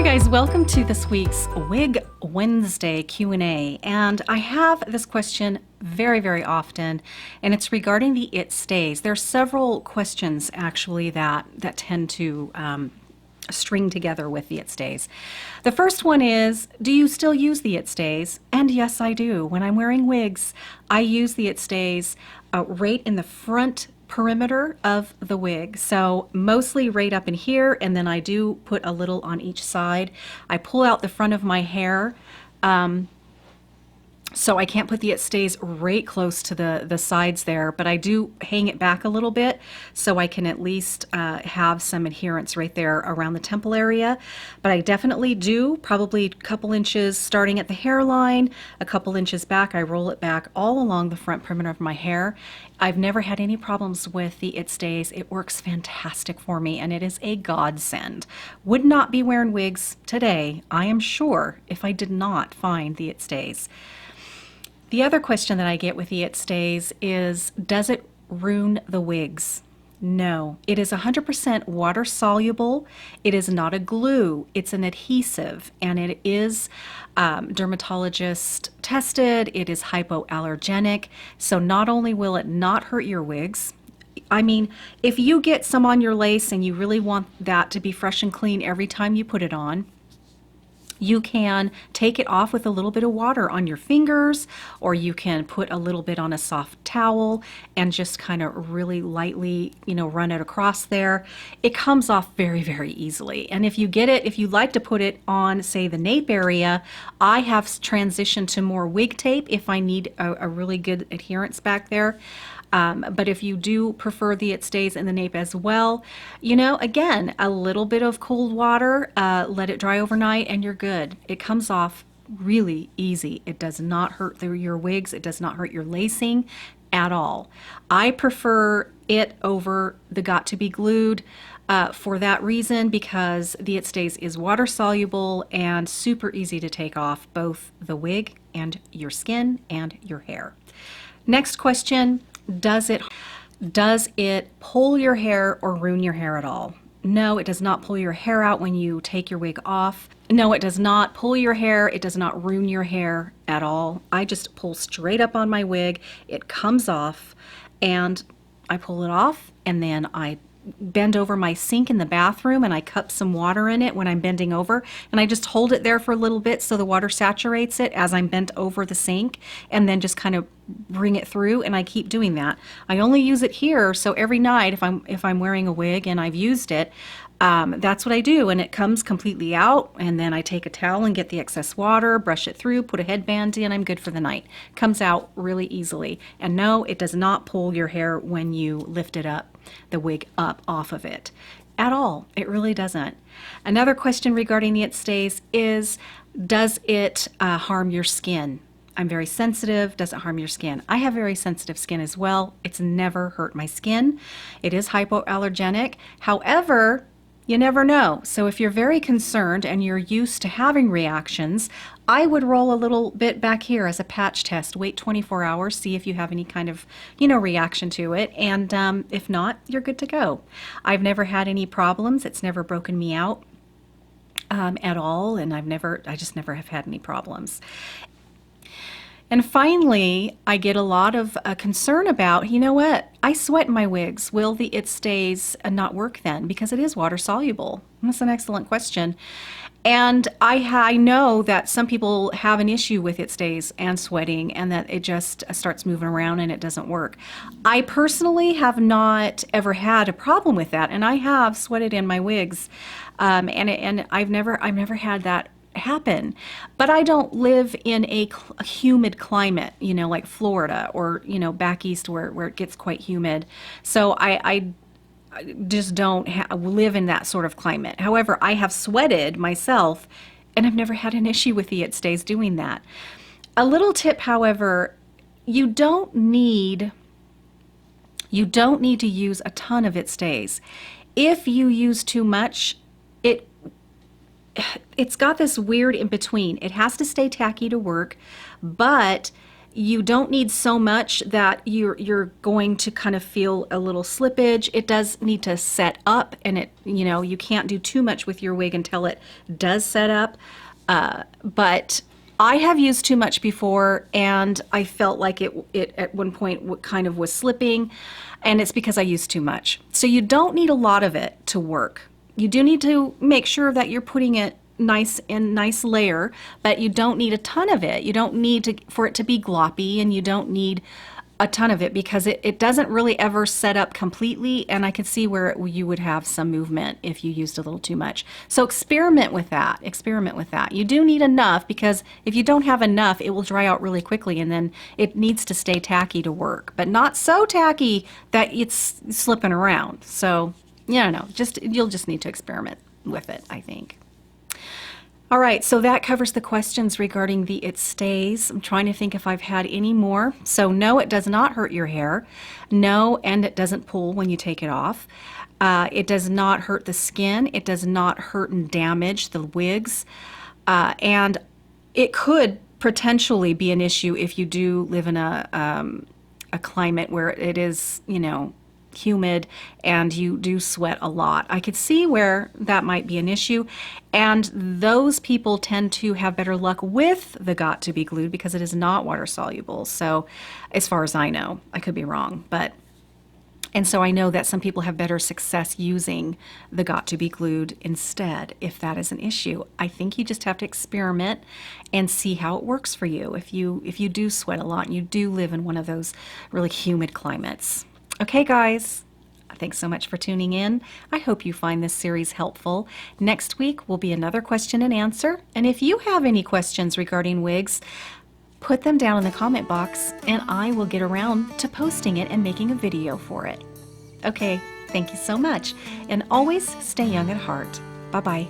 Hi guys, welcome to this week's WIG Wednesday Q&A, and I have this question very often, and it's regarding the It Stays. There are several questions actually that tend to string together with the It Stays. The first one is, do you still use the It Stays? And yes, I do. When I'm wearing wigs, I use the It Stays right in the front perimeter of the wig, so mostly right up in here, and then I do put a little on each side. I pull out the front of my hair, so I can't put the It Stays right close to the sides there, but I do hang it back a little bit so I can at least have some adherence right there around the temple area. But I definitely do, probably a couple inches starting at the hairline, a couple inches back. I roll it back all along the front perimeter of my hair. I've never had any problems with the It Stays. It works fantastic for me, and it is a godsend. Would not be wearing wigs today, I am sure, if I did not find the It Stays. The other question that I get with the It Stays is, does it ruin the wigs? No, it is 100% water soluble. It is not a glue, it's an adhesive, and it is dermatologist tested. It is hypoallergenic, so not only will it not hurt your wigs, I mean, if you get some on your lace and you really want that to be fresh and clean every time you put it on, you can take it off with a little bit of water on your fingers, or you can put a little bit on a soft towel and just kind of really lightly, run it across there. It comes off very easily. And if you get it, if you like to put it on, say, the nape area, I have transitioned to more wig tape if I need a really good adherence back there. But if you do prefer the It Stays in the nape as well, again, a little bit of cold water, let it dry overnight, and you're good. It comes off really easy. It does not hurt your wigs. It does not hurt your lacing at all. I prefer it over the Got to Be Glued for that reason, because the It Stays is water soluble and super easy to take off both the wig and your skin and your hair. Next question. Does it pull your hair or ruin your hair at all? No, it does not pull your hair out when you take your wig off. No, it does not pull your hair. It does not ruin your hair at all. I just pull straight up on my wig. It comes off, and I pull it off, and then I bend over my sink in the bathroom and I cup some water in it when I'm bending over, and I just hold it there for a little bit so the water saturates it as I'm bent over the sink, and then just kind of bring it through, and I keep doing that. I only use it here, so every night if I'm wearing a wig and I've used it, that's what I do, and it comes completely out, and then I take a towel and get the excess water, brush it through, put a headband in, I'm good for the night. Comes out really easily. And no, it does not pull your hair when you lift it up, the wig up off of it at all. It really doesn't. Another question regarding the It Stays is, does it harm your skin? I'm very sensitive. Does it harm your skin? I have very sensitive skin as well. It's never hurt my skin. It is hypoallergenic. However, you never know. So if you're very concerned and you're used to having reactions, I would roll a little bit back here as a patch test. Wait 24 hours, see if you have any kind of, reaction to it. And if not, you're good to go. I've never had any problems. It's never broken me out at all. And I just never have had any problems. And finally, I get a lot of concern about, what? I sweat in my wigs. Will the It Stays not work then? Because it is water soluble. That's an excellent question. And I know that some people have an issue with It Stays and sweating, and that it just starts moving around and it doesn't work. I personally have not ever had a problem with that, and I have sweated in my wigs, and I've never had that happen. But I don't live in a humid climate, like Florida or, back east where it gets quite humid. So I just don't live in that sort of climate. However, I have sweated myself, and I've never had an issue with the It Stays doing that. A little tip, however, you don't need to use a ton of It Stays. If you use too much, it's got this weird in between. It has to stay tacky to work, but You don't need so much that you're going to kind of feel a little slippage. It does need to set up, and it, you know, you can't do too much with your wig until it does set up. But I have used too much before, and I felt like it at one point kind of was slipping, and it's because I used too much. So you don't need a lot of it to work. You do need to make sure that you're putting it nice layer, but you don't need a ton of it. You don't need for it to be gloppy, and you don't need a ton of it because it doesn't really ever set up completely, and I could see where you would have some movement if you used a little too much. So experiment with that. Experiment with that. You do need enough, because if you don't have enough, it will dry out really quickly, and then it needs to stay tacky to work, but not so tacky that it's slipping around. So, yeah, no, you'll just need to experiment with it, I think. All right, so that covers the questions regarding the It Stays. I'm trying to think if I've had any more. So no, it does not hurt your hair. No, and it doesn't pull when you take it off. It does not hurt the skin. It does not hurt and damage the wigs. And it could potentially be an issue if you do live in a climate where it is, you know, humid and you do sweat a lot. I could see where that might be an issue, and those people tend to have better luck with the Got to Be Glued because it is not water soluble. So as far as I know, I could be wrong, and so I know that some people have better success using the Got to Be Glued instead if that is an issue. I think you just have to experiment and see how it works for you if you do sweat a lot and you do live in one of those really humid climates. Okay, guys, thanks so much for tuning in. I hope you find this series helpful. Next week will be another question and answer. And if you have any questions regarding wigs, put them down in the comment box and I will get around to posting it and making a video for it. Okay, thank you so much. And always stay young at heart. Bye-bye.